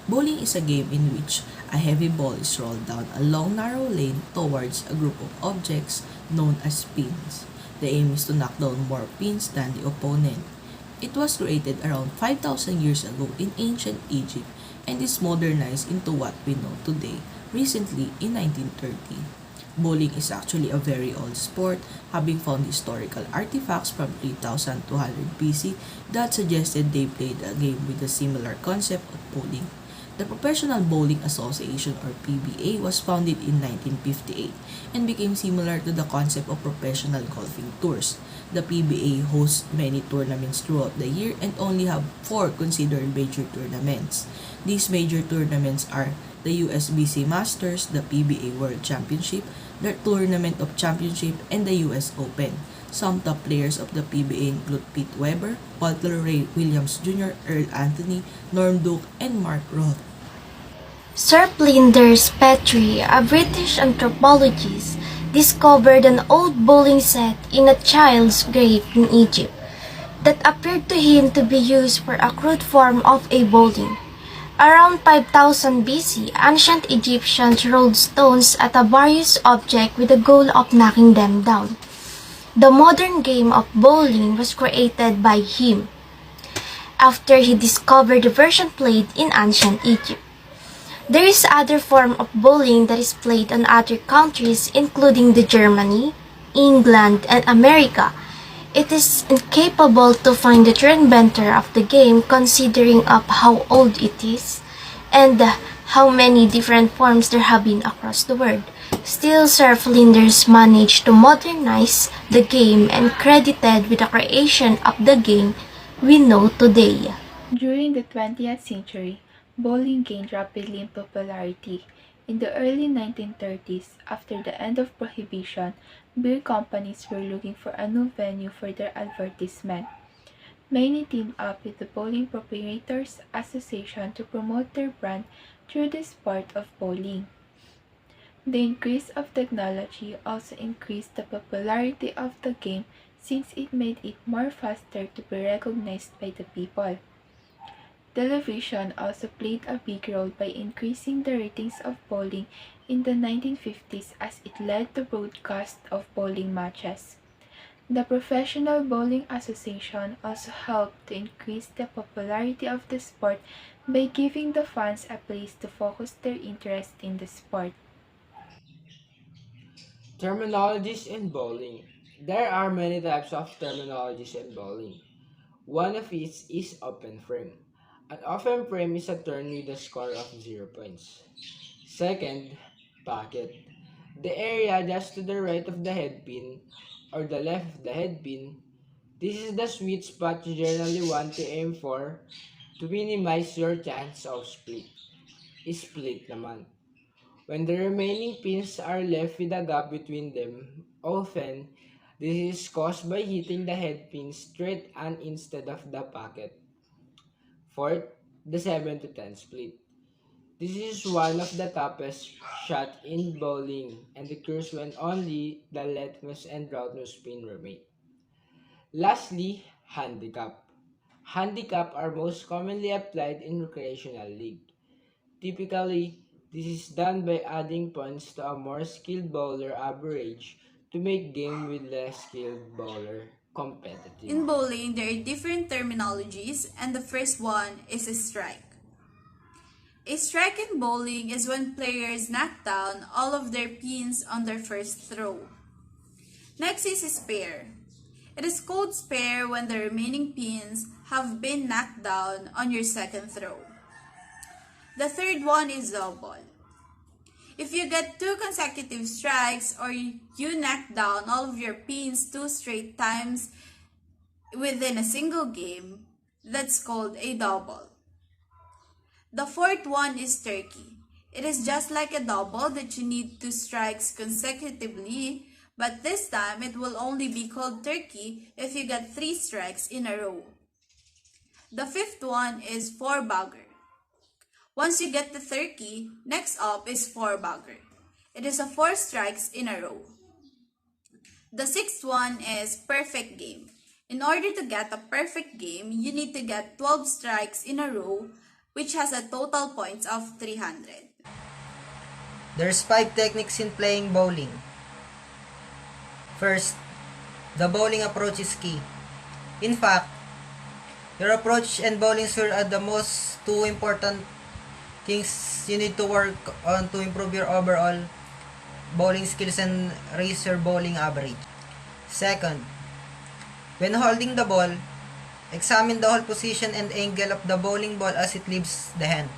Bowling is a game in which a heavy ball is rolled down a long narrow lane towards a group of objects known as pins. The aim is to knock down more pins than the opponent. It was created around 5,000 years ago in ancient Egypt and is modernized into what we know today, recently in 1930. Bowling is actually a very old sport, having found historical artifacts from 3200 BC that suggested they played a game with a similar concept of bowling. The Professional Bowling Association or PBA was founded in 1958 and became similar to the concept of professional golfing tours. The PBA hosts many tournaments throughout the year and only have four considered major tournaments. These major tournaments are the USBC Masters, the PBA World Championship, the Tournament of Championship, and the US Open. Some top players of the PBA include Pete Weber, Walter Ray Williams Jr., Earl Anthony, Norm Duke, and Mark Roth. Sir Flinders Petrie, a British anthropologist, discovered an old bowling set in a child's grave in Egypt that appeared to him to be used for a crude form of a bowling. Around 5000 BC, ancient Egyptians rolled stones at a various object with the goal of knocking them down. The modern game of bowling was created by him after he discovered the version played in ancient Egypt. There is other form of bowling that is played in other countries including the Germany, England, and America. It is incapable to find the true inventor of the game considering of how old it is and how many different forms there have been across the world. Still, Sir Flinders managed to modernize the game and credited with the creation of the game we know today. During the 20th century, bowling gained rapidly in popularity. In the early 1930s, after the end of Prohibition, beer companies were looking for a new venue for their advertisement. Many teamed up with the Bowling Proprietors Association to promote their brand through the sport of bowling. The increase of technology also increased the popularity of the game since it made it more faster to be recognized by the people. Television also played a big role by increasing the ratings of bowling in the 1950s as it led to broadcast of bowling matches. The Professional Bowling Association also helped to increase the popularity of the sport by giving the fans a place to focus their interest in the sport. Terminologies in bowling. There are many types of terminologies in bowling. One of it is open frame. An open frame is a turn with a score of 0 points. Second, pocket. The area just to the right of the head pin or the left of the head pin. This is the sweet spot you generally want to aim for to minimize your chance of split. Split naman. When the remaining pins are left with a gap between them, often this is caused by hitting the head pin straight and instead of the pocket. Fourth, the 7 to 10 split. This is one of the toughest shot in bowling and occurs when only the leftmost and rightmost pin remain. Lastly, handicap. Handicap are most commonly applied in recreational league. Typically, this is done by adding points to a more skilled bowler average to make game with less skilled bowler competitive. In bowling, there are different terminologies, and the first one is a strike. A strike in bowling is when players knock down all of their pins on their first throw. Next is a spare. It is called spare when the remaining pins have been knocked down on your second throw. The third one is double. If you get two consecutive strikes or you knock down all of your pins two straight times within a single game, that's called a double. The fourth one is turkey. It is just like a double that you need two strikes consecutively, but this time it will only be called turkey if you get three strikes in a row. The fifth one is four bagger. Once you get the turkey, next up is four bagger. It is a four strikes in a row. The sixth one is perfect game. In order to get a perfect game, you need to get 12 strikes in a row which has a total points of 300. There's 5 techniques in playing bowling. First, the bowling approach is key. In fact, your approach and bowling swing are the most two important things you need to work on to improve your overall bowling skills and raise your bowling average. Second, when holding the ball, examine the hold position and angle of the bowling ball as it leaves the hand.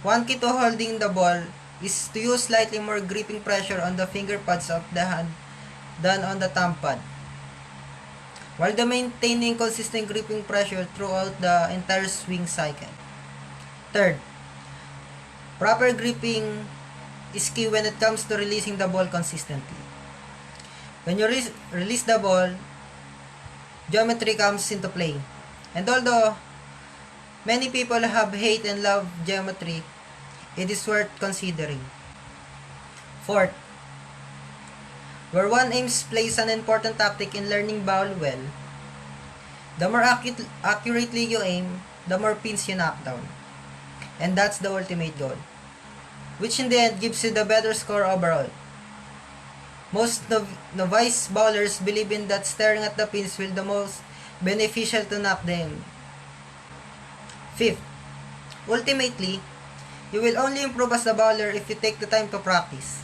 One key to holding the ball is to use slightly more gripping pressure on the finger pads of the hand than on the thumb pad, while maintaining consistent gripping pressure throughout the entire swing cycle. Third, proper gripping is key when it comes to releasing the ball consistently. When you release the ball, geometry comes into play. And although many people have hate and love geometry, it is worth considering. Fourth, where one aims plays an important tactic in learning bowl well, the more accurately you aim, the more pins you knock down. And that's the ultimate goal, which in the end gives you the better score overall. Most novice bowlers believe in that staring at the pins will the most beneficial to knock them. Fifth, ultimately, you will only improve as a bowler if you take the time to practice.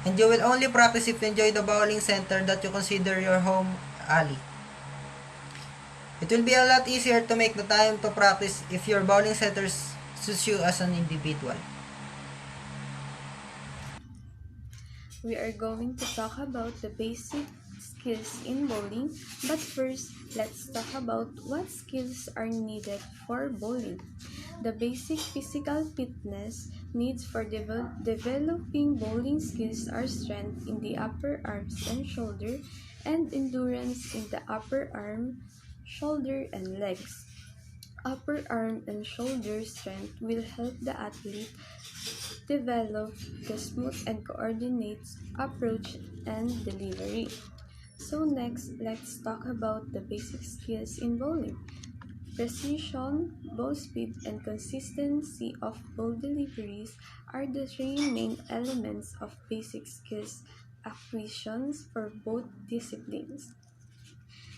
And you will only practice if you enjoy the bowling center that you consider your home alley. It will be a lot easier to make the time to practice if your bowling center suits you as an individual. We are going to talk about the basic skills in bowling, but first, let's talk about what skills are needed for bowling. The basic physical fitness needs for developing bowling skills are strength in the upper arms and shoulder, and endurance in the upper arm, shoulder, and legs. Upper arm and shoulder strength will help the athlete develop the smooth and coordinate approach and delivery. So next, let's talk about the basic skills in bowling. Precision, ball speed, and consistency of ball deliveries are the three main elements of basic skills acquisitions for both disciplines.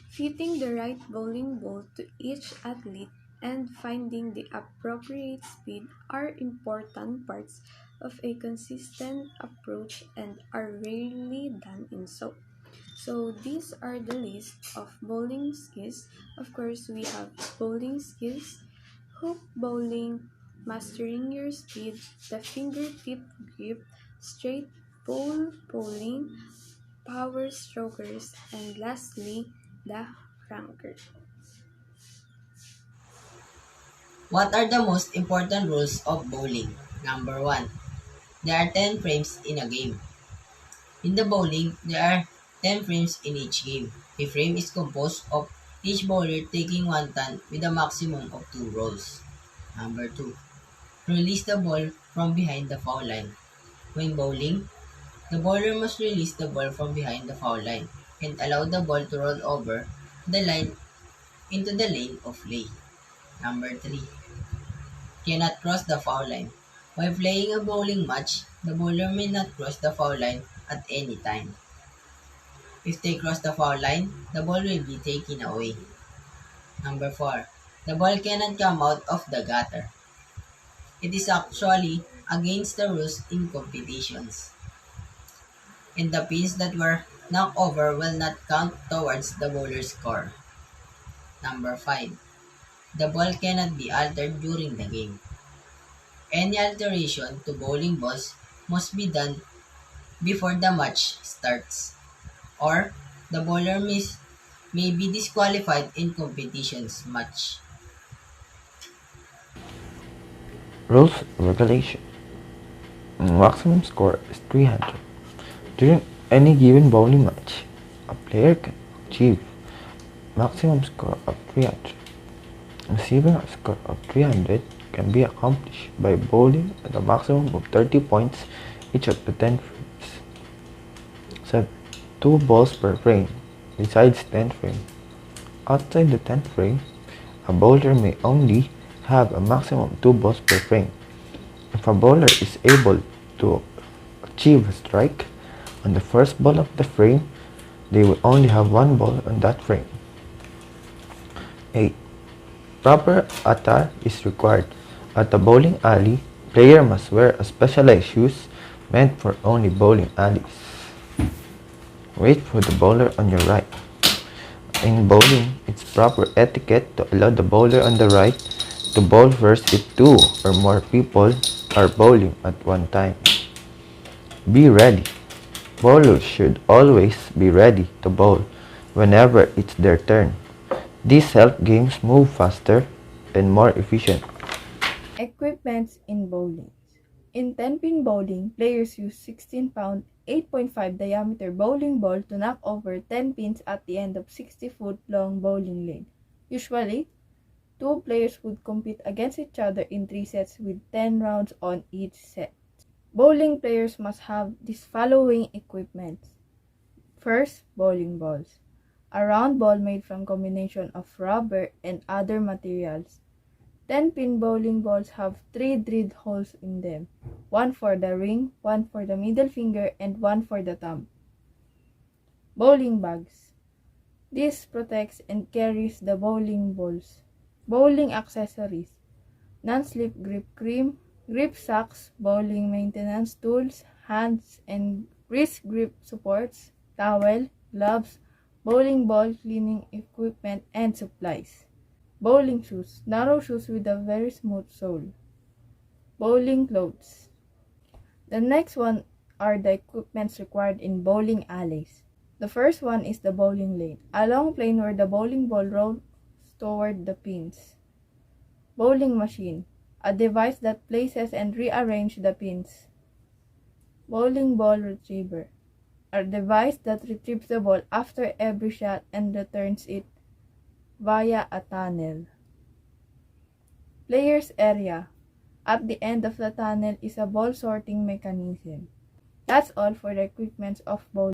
Fitting the right bowling ball to each athlete and finding the appropriate speed are important parts of a consistent approach and are rarely done in so these are the list of bowling skills. Of course, we have bowling skills, hoop bowling, mastering your speed, the fingertip grip, straight bowl bowling, power strokers, and lastly, the ranker. What are the most important rules of bowling? Number 1. There are 10 frames in a game. In the bowling, there are 10 frames in each game. A frame is composed of each bowler taking one turn with a maximum of 2 rolls. Number 2. Release the ball from behind the foul line. When bowling, the bowler must release the ball from behind the foul line and allow the ball to roll over the line into the lane of play. Number 3. Cannot cross the foul line. While playing a bowling match, the bowler may not cross the foul line at any time. If they cross the foul line, the ball will be taken away. Number 4. The ball cannot come out of the gutter. It is actually against the rules in competitions. And the pins that were knocked over will not count towards the bowler's score. Number 5. The ball cannot be altered during the game. Any alteration to bowling balls must be done before the match starts, or the bowler may be disqualified in competitions match. Rules and regulation. Maximum score is 300. During any given bowling match, a player can achieve maximum score of 300. Receiving a score of 300 can be accomplished by bowling at a maximum of 30 points each of the 10 frames. 7. 2 balls per frame, besides 10th frame. Outside the 10th frame, a bowler may only have a maximum 2 balls per frame. If a bowler is able to achieve a strike on the first ball of the frame, they will only have 1 ball on that frame. 8. Proper attire is required. At a bowling alley, player must wear a specialized shoes meant for only bowling alleys. Wait for the bowler on your right. In bowling, it's proper etiquette to allow the bowler on the right to bowl first if 2 or more people are bowling at one time. Be ready. Bowlers should always be ready to bowl whenever it's their turn. This helps games move faster and more efficient. Equipments in bowling. In 10-pin bowling, players use 16-pound, 8.5 diameter bowling ball to knock over 10 pins at the end of 60-foot long bowling lane. Usually, 2 players would compete against each other in 3 sets with 10 rounds on each set. Bowling players must have these following equipment. First, bowling balls. A round ball made from combination of rubber and other materials. 10-pin bowling balls have 3 drilled holes in them, 1 for the ring, 1 for the middle finger, and 1 for the thumb. Bowling bags. This protects and carries the bowling balls. Bowling accessories. Non-slip grip cream, grip socks, bowling maintenance tools, hands and wrist grip supports, towel, gloves, bowling ball cleaning equipment, and supplies. Bowling shoes, narrow shoes with a very smooth sole. Bowling clothes. The next one are the equipments required in bowling alleys. The first one is the bowling lane, a long plane where the bowling ball rolls toward the pins. Bowling machine, a device that places and rearranges the pins. Bowling ball retriever, a device that retrieves the ball after every shot and returns it via a tunnel. Player's area. At the end of the tunnel is a ball sorting mechanism. That's all for the equipments of bowling.